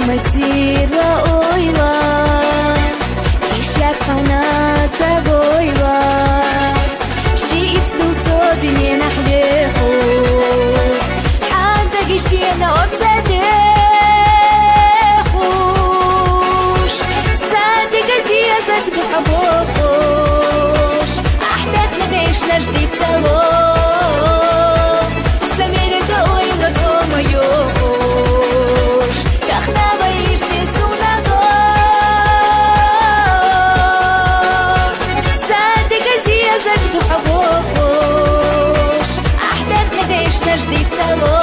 مسيرة أويلا إشيات خوناتا بويلا شي إفسدو تودني نحليخو حادا قشينا أرتديخوش صادق زيادك بحبوخوش أحداث لديش نجدي تسلو سميرة أويلا دوما يوخوش تخنا بيرسي سوناغو صادق زيادك بحبوخوش أحداث لديش نجدي تسلو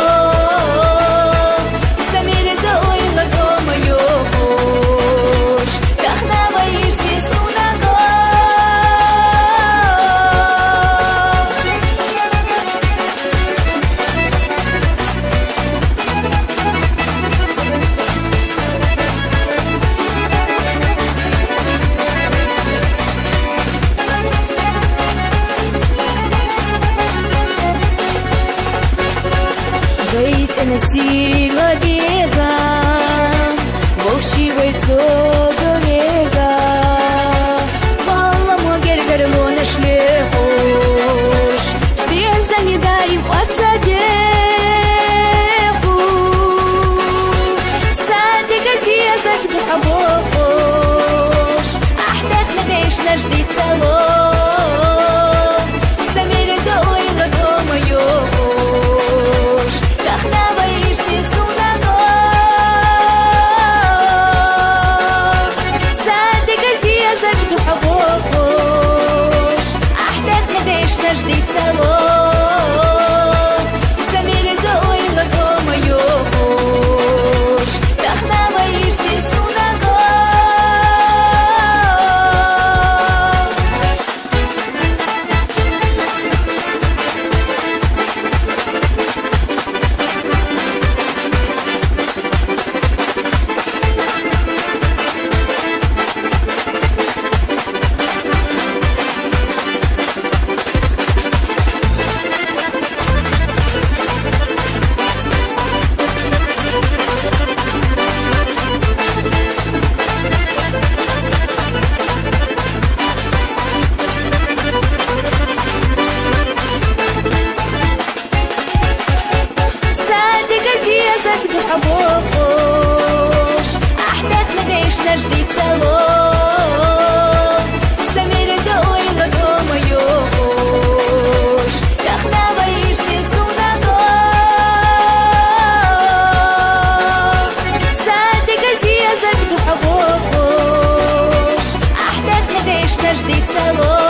سميرة أويلا دوما يوخوش تخنا بيرسي سوناغو بيت نسيم وديزا وشي بيتو بغيزا والله مو قرقر لو نشليخوش بيزا مدايم وارتديخو صادق زيادك بحبوخوش أحداث لديش نجدي تسلو سميرة أويلا دوما يوخوش تخنا بيرسي سوناغو صادق زيادك بحبوخوش أحداث لديش نجدي تسلو سميرة أويلا دوما يوخوش تخنا بيرسي سوناغو زيادك بحبوخوش أحداث لديش نجدي تسلو سميرة أويلا دوما يوخوش تخنا بيرسي سوناغو صادق زيادك بحبوخوش أحداث لديش نجدي تسلو